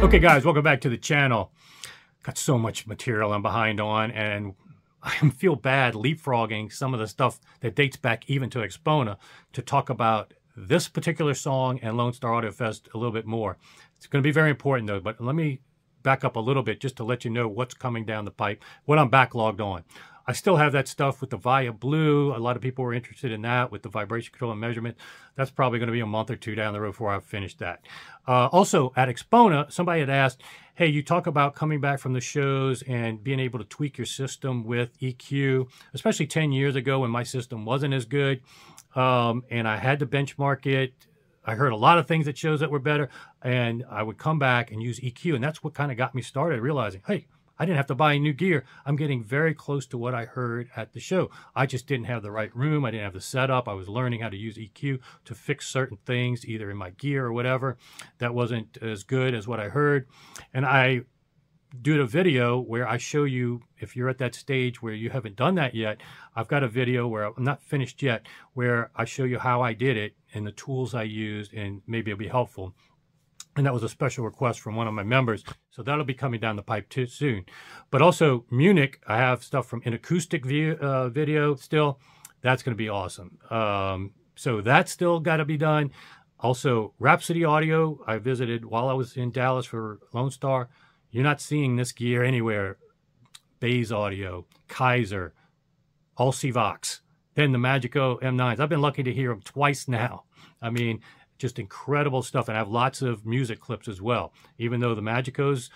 Okay guys, welcome back to the channel. Got so much material I'm behind on, and I feel bad leapfrogging some of the stuff that dates back even to Expona to talk about this particular song and Lonestar Audio Fest a little bit more. It's going to be very important though, but let me back up a little bit just to let you know what's coming down the pipe, what I'm backlogged on. I still have that stuff with the Viablue. A lot of people were interested in that with the vibration control and measurement. That's probably going to be a month or two down the road before I've finished that. Also, at Expona, somebody had asked, hey, you talk about coming back from the shows and being able to tweak your system with EQ, especially 10 years ago when my system wasn't as good, and I had to benchmark it. I heard a lot of things at shows that were better, and I would come back and use EQ, and that's what kind of got me started, realizing, hey, I didn't have to buy new gear. I'm getting very close to what I heard at the show. I just didn't have the right room. I didn't have the setup. I was learning how to use EQ to fix certain things, either in my gear or whatever, that wasn't as good as what I heard. And I do a video where I show you, if you're at that stage where you haven't done that yet, I've got a video where I'm not finished yet, where I show you how I did it and the tools I used, and maybe it'll be helpful. And that was a special request from one of my members. So that'll be coming down the pipe too soon. But also Munich, I have stuff from Inakustik video still. That's going to be awesome. So that's still got to be done. Also, Rhapsody Audio, I visited while I was in Dallas for Lonestar. You're not seeing this gear anywhere. Bass Audio, Kaiser, Alsyvox, then the Magico M9s. I've been lucky to hear them twice now. I mean, just incredible stuff, and I have lots of music clips as well. Even though the Magicos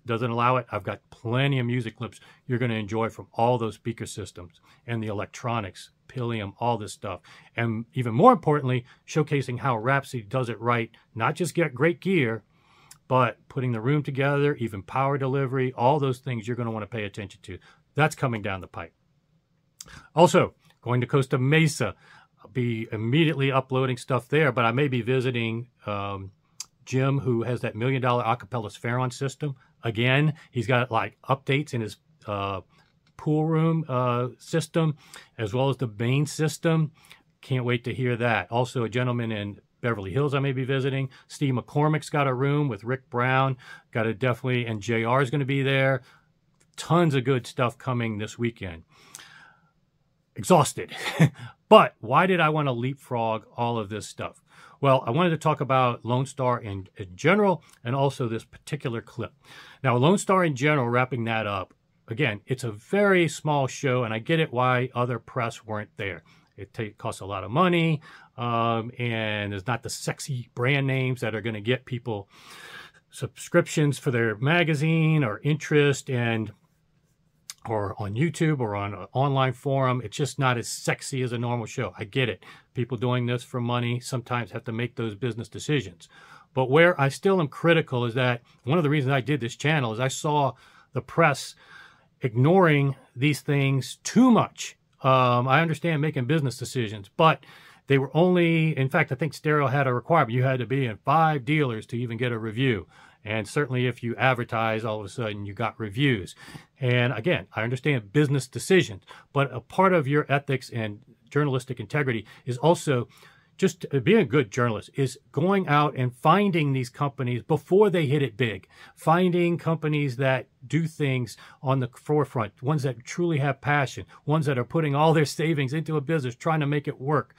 doesn't allow it, I've got plenty of music clips you're going to enjoy from all those speaker systems and the electronics, Pilium, all this stuff. And even more importantly, showcasing how Rhapsody does it right. Not just get great gear, but putting the room together, even power delivery, all those things you're going to want to pay attention to. That's coming down the pipe. Also, going to Costa Mesa. I'll be immediately uploading stuff there, but I may be visiting Jim, who has that $1 million acapella Spheron system. Again, he's got like updates in his pool room system, as well as the main system. Can't wait to hear that. Also, a gentleman in Beverly Hills I may be visiting. Steve McCormick's got a room with Rick Brown. Got to definitely, and JR is going to be there. Tons of good stuff coming this weekend. Exhausted. But why did I want to leapfrog all of this stuff? Well, I wanted to talk about Lonestar in general, and also this particular clip. Now, Lonestar in general, wrapping that up, again, it's a very small show, and I get it why other press weren't there. It costs a lot of money, and there's not the sexy brand names that are going to get people subscriptions for their magazine or interest, or on YouTube or on an online forum. It's just not as sexy as a normal show. I get it. People doing this for money sometimes have to make those business decisions. But where I still am critical is that one of the reasons I did this channel is I saw the press ignoring these things too much. I understand making business decisions, but they were only, in fact, I think Stereo had a requirement. You had to be in 5 dealers to even get a review. And certainly if you advertise, all of a sudden you got reviews. And again, I understand business decisions, but a part of your ethics and journalistic integrity is also just being a good journalist, is going out and finding these companies before they hit it big. Finding companies that do things on the forefront, ones that truly have passion, ones that are putting all their savings into a business, trying to make it work.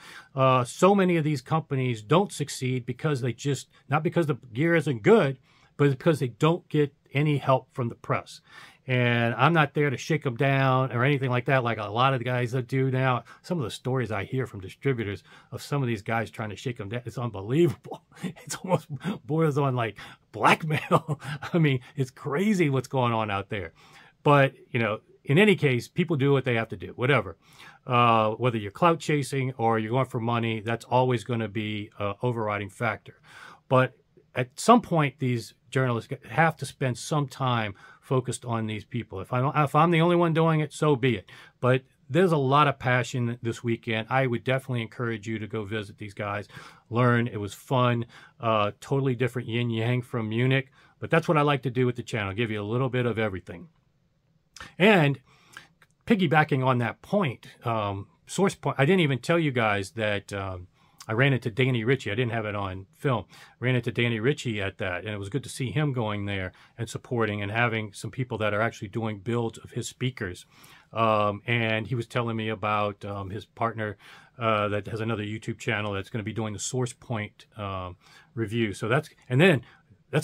So many of these companies don't succeed because they just, not because the gear isn't good, but it's because they don't get any help from the press. And I'm not there to shake them down or anything like that, like a lot of the guys that do now. Some of the stories I hear from distributors of some of these guys trying to shake them down, it's unbelievable. It's almost boils on like blackmail. I mean, it's crazy what's going on out there. But, you know, in any case, people do what they have to do, whatever. Whether you're clout chasing or you're going for money, that's always going to be an overriding factor. But at some point, these journalists have to spend some time focused on these people. If I'm the only one doing it, so be it. But there's a lot of passion this weekend. I would definitely encourage you to go visit these guys, learn. It was fun, totally different yin yang from Munich. But that's what I like to do with the channel, give you a little bit of everything. And piggybacking on that point, Sourcepoint, I didn't even tell you guys that I ran into Danny Richie. I didn't have it on film. Ran into Danny Richie at that, and it was good to see him going there and supporting and having some people that are actually doing builds of his speakers. And he was telling me about his partner that has another YouTube channel that's going to be doing the Sourcepoint review. So that's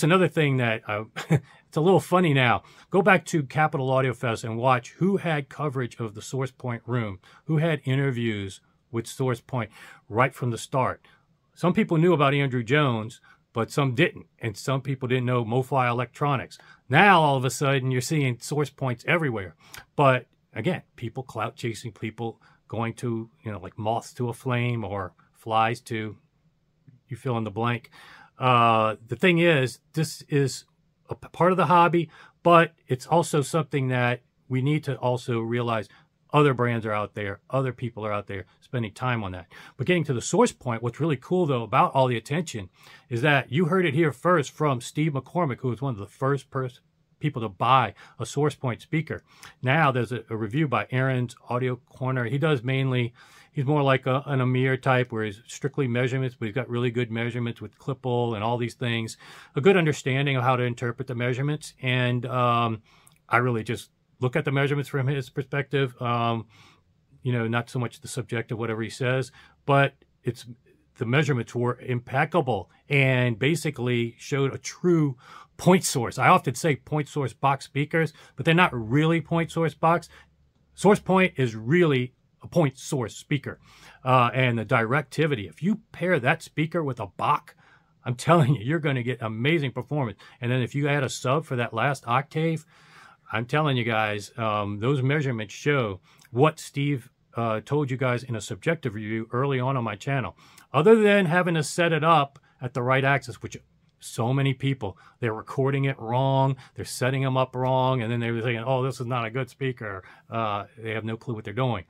another thing that it's a little funny now. Go back to Capitol Audio Fest and watch who had coverage of the Sourcepoint room, who had interviews with Sourcepoint right from the start. Some people knew about Andrew Jones, but some didn't. And some people didn't know MoFi Electronics. Now, all of a sudden, you're seeing Sourcepoints everywhere. But again, people clout chasing, people going to, like moths to a flame or flies to, you fill in the blank. The thing is, this is a part of the hobby, but it's also something that we need to also realize other brands are out there, other people are out there spending time on that. But getting to the Sourcepoint, what's really cool, though, about all the attention is that you heard it here first from Steve McCormick, who was one of the first people to buy a Sourcepoint speaker. Now there's a review by Aaron's Audio Corner. He does mainly, he's more like an Amir type where he's strictly measurements, but he's got really good measurements with Clipple and all these things. A good understanding of how to interpret the measurements. And I really just look at the measurements from his perspective. Not so much the subjective, whatever he says, but the measurements were impeccable and basically showed a true point source. I often say point source box speakers, but they're not really point source box. Sourcepoint is really a point source speaker. And the directivity, if you pair that speaker with a Bach, I'm telling you, you're going to get amazing performance. And then if you add a sub for that last octave, I'm telling you guys, those measurements show what Steve told you guys in a subjective review early on my channel. Other than having to set it up at the right axis, which so many people, they're recording it wrong, they're setting them up wrong, and then they were thinking, oh, this is not a good speaker. They have no clue what they're doing.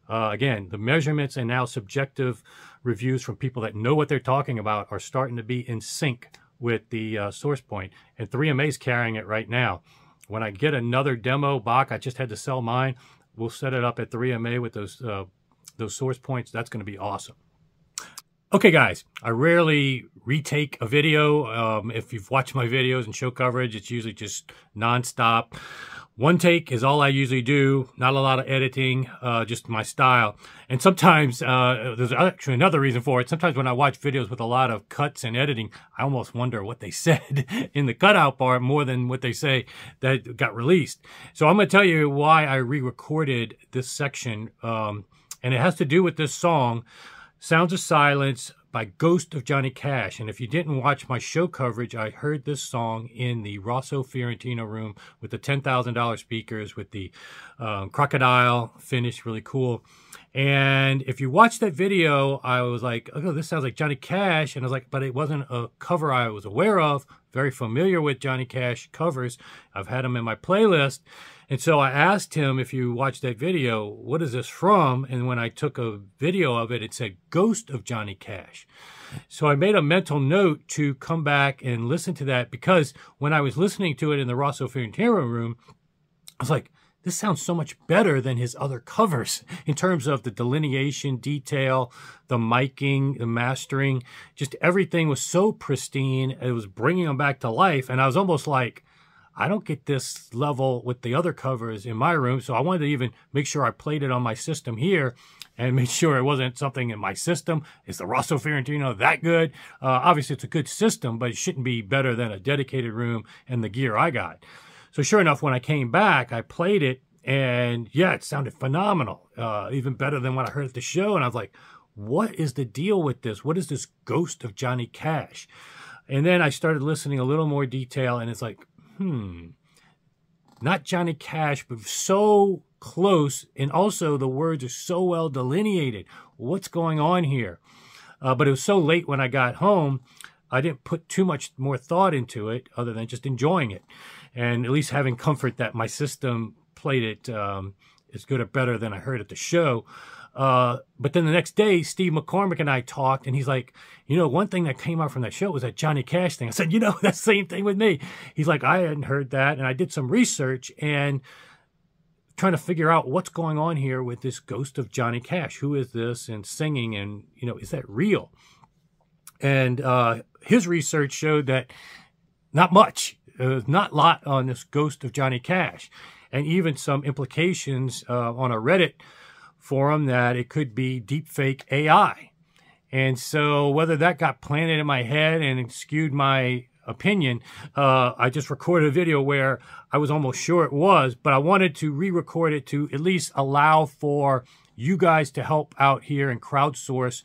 Again, the measurements and now subjective reviews from people that know what they're talking about are starting to be in sync with the Sourcepoint. And 3MA is carrying it right now. When I get another demo Bach, I just had to sell mine. We'll set it up at 3MA with those Sourcepoints. That's going to be awesome. Okay, guys, I rarely retake a video. If you've watched my videos and show coverage, it's usually just nonstop. One take is all I usually do. Not a lot of editing, just my style. And sometimes, there's actually another reason for it. Sometimes when I watch videos with a lot of cuts and editing, I almost wonder what they said in the cutout part more than what they say that got released. So I'm going to tell you why I re-recorded this section. And it has to do with this song, Sounds of Silence by Ghost of Johnny Cash. And if you didn't watch my show coverage, I heard this song in the Rosso Fiorentino room with the $10,000 speakers with the crocodile finish, really cool. And if you watch that video, I was like, oh, this sounds like Johnny Cash. And I was like, but it wasn't a cover I was aware of. Very familiar with Johnny Cash covers. I've had them in my playlist. And so I asked him, if you watched that video, what is this from? And when I took a video of it, it said Ghost of Johnny Cash. So I made a mental note to come back and listen to that, because when I was listening to it in the Rosso Fiorentino room, I was like, this sounds so much better than his other covers in terms of the delineation, detail, the miking, the mastering. Just everything was so pristine. It was bringing them back to life. And I was almost like, I don't get this level with the other covers in my room. So I wanted to even make sure I played it on my system here and make sure it wasn't something in my system. Is the Rosso Fiorentino that good? Obviously, it's a good system, but it shouldn't be better than a dedicated room and the gear I got. So sure enough, when I came back, I played it, and yeah, it sounded phenomenal, even better than what I heard at the show. And I was like, what is the deal with this? What is this Ghost of Johnny Cash? And then I started listening a little more detail, and it's like, not Johnny Cash, but so close. And also the words are so well delineated. What's going on here? But it was so late when I got home, I didn't put too much more thought into it other than just enjoying it. And at least having comfort that my system played it as good or better than I heard at the show. But then the next day, Steve McCormick and I talked, and he's like, one thing that came out from that show was that Johnny Cash thing. I said, that's the same thing with me. He's like, I hadn't heard that. And I did some research, and trying to figure out what's going on here with this ghost of Johnny Cash. Who is this and singing, and, you know, is that real? And his research showed that not much, not a lot on this ghost of Johnny Cash, and even some implications on a Reddit forum that it could be deepfake AI. And so whether that got planted in my head and skewed my opinion, I just recorded a video where I was almost sure it was, but I wanted to re-record it to at least allow for you guys to help out here and crowdsource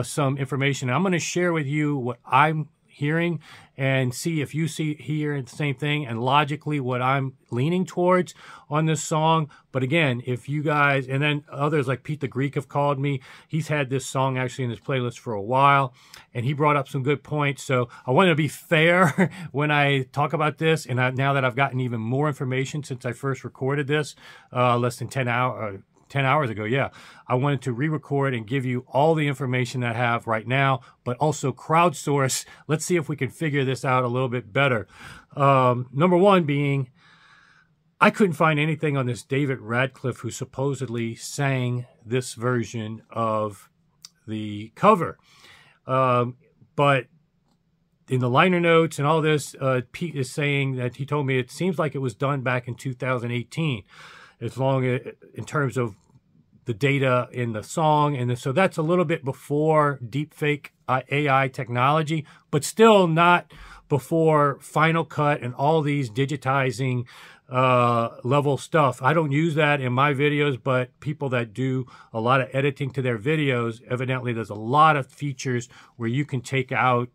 some information. I'm going to share with you what I'm hearing and see if you hear the same thing, and logically what I'm leaning towards on this song. But again, if you guys, and then others like Pete the Greek have called me. He's had this song actually in his playlist for a while, and he brought up some good points. So I want to be fair when I talk about this. And now that I've gotten even more information since I first recorded this less than 10 hours ago, yeah, I wanted to re-record and give you all the information that I have right now, but also crowdsource. Let's see if we can figure this out a little bit better. Number one being, I couldn't find anything on this David Radcliffe, who supposedly sang this version of the cover. But in the liner notes and all this, Pete is saying that he told me it seems like it was done back in 2018, as long as in terms of the data in the song. And so that's a little bit before deepfake AI technology, but still not before Final Cut and all these digitizing level stuff. I don't use that in my videos, but people that do a lot of editing to their videos, evidently there's a lot of features where you can take out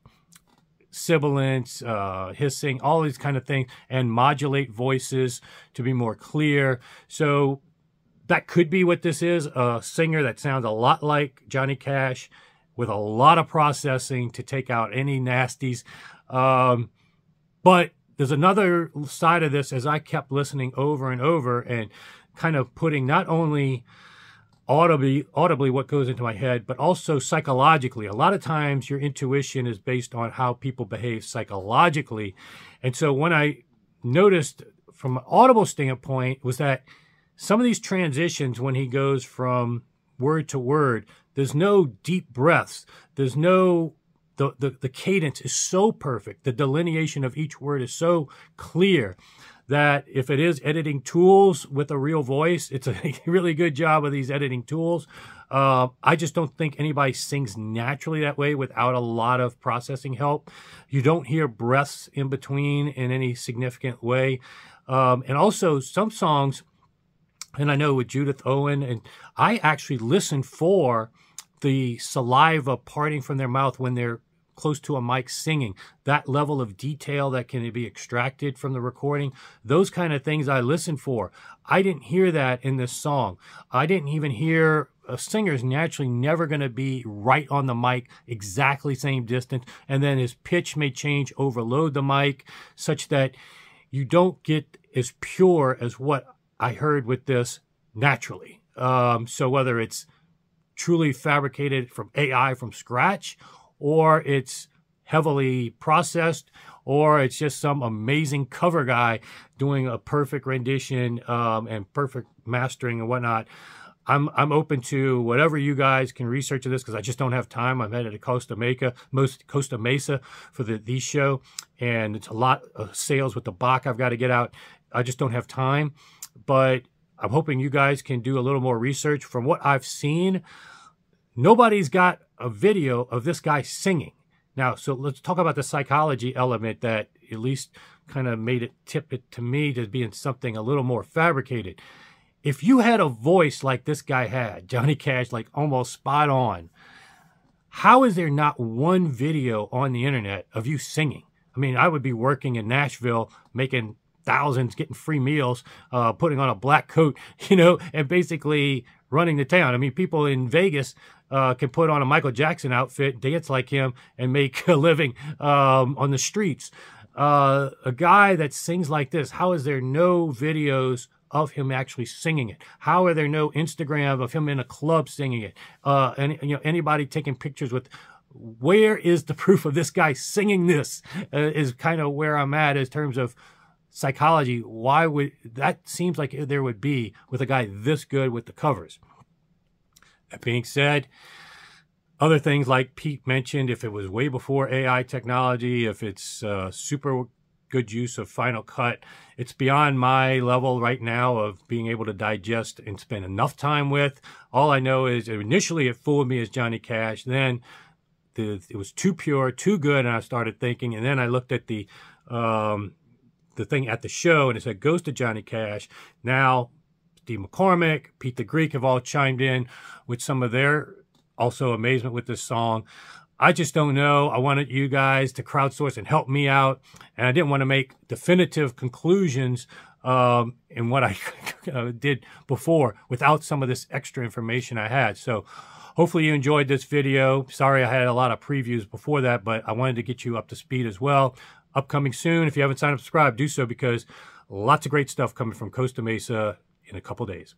sibilance, hissing, all these kind of things, and modulate voices to be more clear. So that could be what this is, a singer that sounds a lot like Johnny Cash with a lot of processing to take out any nasties. But there's another side of this, as I kept listening over and over and kind of putting not only audibly what goes into my head, but also psychologically. A lot of times your intuition is based on how people behave psychologically. And so when I noticed from an audible standpoint was that some of these transitions, when he goes from word to word, there's no deep breaths. There's no, the cadence is so perfect. The delineation of each word is so clear that if it is editing tools with a real voice, it's a really good job of these editing tools. I just don't think anybody sings naturally that way without a lot of processing help. You don't hear breaths in between in any significant way. And also some songs, and I know with Judith Owen, and I actually listen for the saliva parting from their mouth when they're close to a mic singing, that level of detail that can be extracted from the recording, those kind of things I listen for. I didn't hear that in this song. I didn't even hear, a singer's naturally never going to be right on the mic, exactly same distance, and then his pitch may change, overload the mic, such that you don't get as pure as what I heard with this naturally. So whether it's truly fabricated from AI from scratch, or it's heavily processed, or it's just some amazing cover guy doing a perfect rendition and perfect mastering and whatnot. I'm open to whatever you guys can research of this, because I just don't have time. I'm headed to Costa Mesa for these show, and it's a lot of sales with the Bach I've got to get out. I just don't have time, but I'm hoping you guys can do a little more research. From what I've seen, nobody's got a video of this guy singing. Now, so let's talk about the psychology element that at least kind of made it tip it to me to being something a little more fabricated. If you had a voice like this guy had, Johnny Cash, like almost spot on, how is there not one video on the internet of you singing? I mean, I would be working in Nashville, making thousands, getting free meals, putting on a black coat, you know, and basically running the town. I mean, people in Vegas can put on a Michael Jackson outfit, dance like him, and make a living on the streets. A guy that sings like this, how is there no videos of him actually singing it? How are there no Instagram of him in a club singing it? And you know, anybody taking pictures with? Where is the proof of this guy singing this? Is kind of where I'm at in terms of psychology, why would that seems like there would be with a guy this good with the covers. That being said, other things like Pete mentioned, if it was way before AI technology, if it's super good use of Final Cut, it's beyond my level right now of being able to digest and spend enough time with. All I know is initially it fooled me as Johnny Cash. Then it was too pure, too good, and I started thinking. And then I looked at the thing at the show, and it said Ghost of Johnny Cash. Now Steve McCormick, Pete the Greek have all chimed in with some of their also amazement with this song. I just don't know. I wanted you guys to crowdsource and help me out. And I didn't want to make definitive conclusions in what I did before without some of this extra information I had. So hopefully you enjoyed this video. Sorry I had a lot of previews before that, but I wanted to get you up to speed as well. Upcoming soon. If you haven't signed up, subscribe, do so, because lots of great stuff coming from Costa Mesa in a couple days.